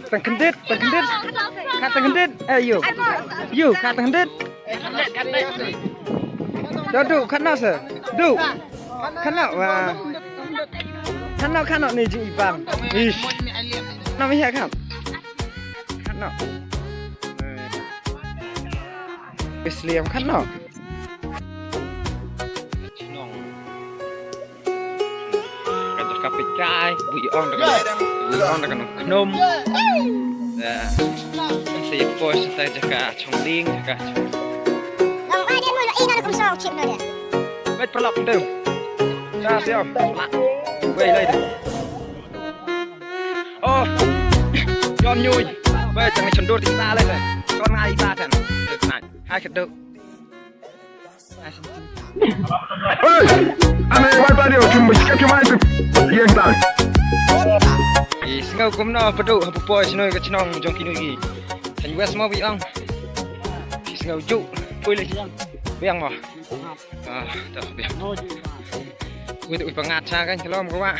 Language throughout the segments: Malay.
Tang kendit, kat tang kendit, you, kat tang kendit. Du, kat nak se, du, kat nak wah, kat nak ni jing ibang, ish, nak mihak kan, kat nak, Islam kat nak. Kapit cai, bui on dengan knom. Nah, saya pos saya jaga chongling, jaga. Nang ada mula ina nak usah chip nade. Baik pelak tu. Cah siap. Wei lai tu. Oh, John Nyui. Baik jangan cendur di kita lai tu. Kau ngai kita kan. Nak, hai keduk. Ana vai para o time que que mais ia dar. Sengau kumna peduk apa poi senoi ke cenong jong kinu gi. San wes mau bi ang. Sengau juk poi le siang. Biang mo. Tak biang. Ui tụi bằng ngạt xa cái lom các bạn.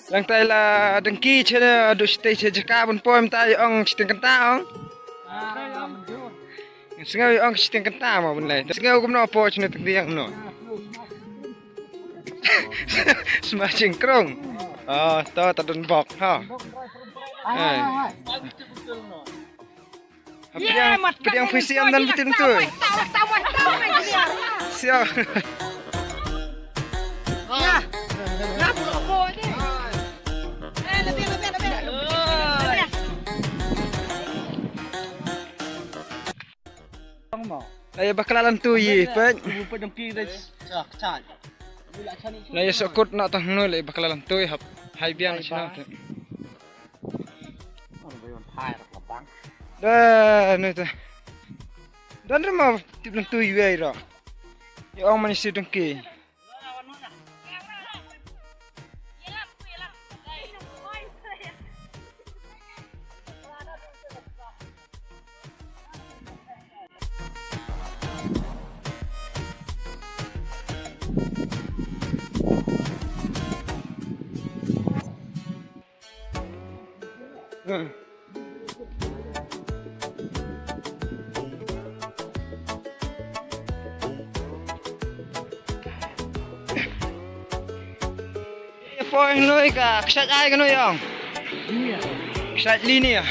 Lần tay là đăng ký trên đôi tay trên cả bên poi tay ông chỉ tiền canta ông. Sengau ông chỉ tiền canta mà bên này. Sengau kumna poi trên từng tiếng nó. Smashing krong. To tadun bok ha. Pedang puisian dan betul tu. Siap. Nah, nak apa ni? Lebih. Ayah bakalan tu ye, pen. Pedang kiri dah cak. Laya sokut nak tang nol le bakalan tu hap hai biang sina. Dah ni tu. Dan rumah tip tu ye ira. Ya orang manusia dengki. Poi noi ka ksat ai ka noi yang. Ksat linia.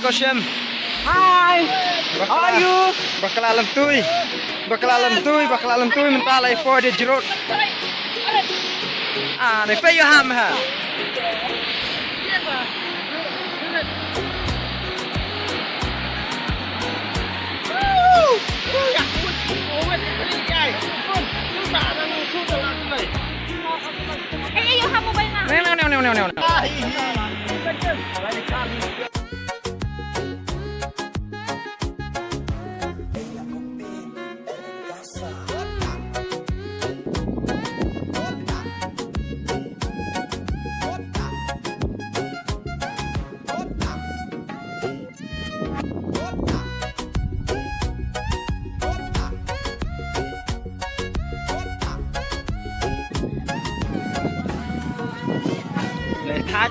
Gosem. Hai. How are you? Bakalan tui mentala for the jirot. Ni pe yo ham ha. Yo ham mo ba na? No. Thắt.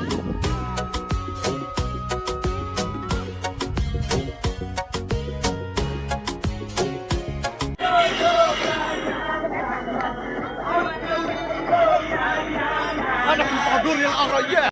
Ada padur yang araya.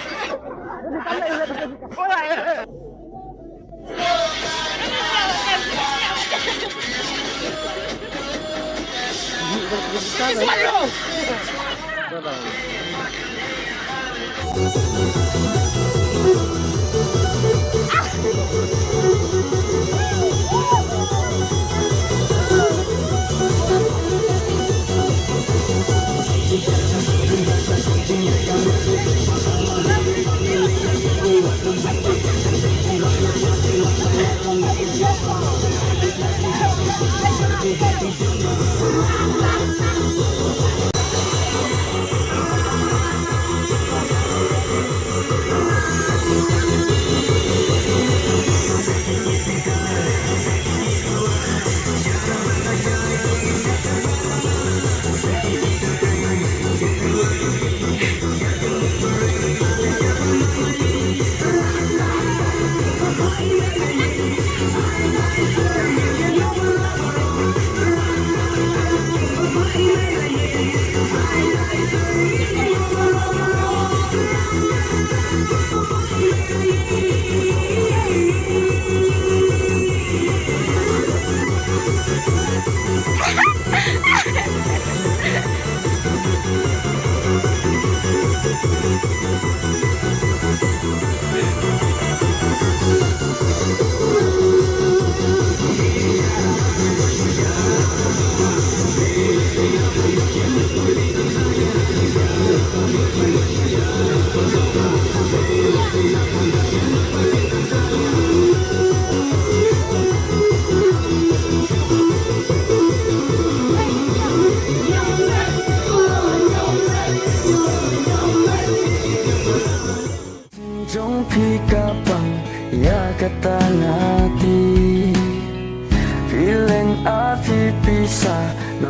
Jong pikapang yakatan hati Feeling api pisah na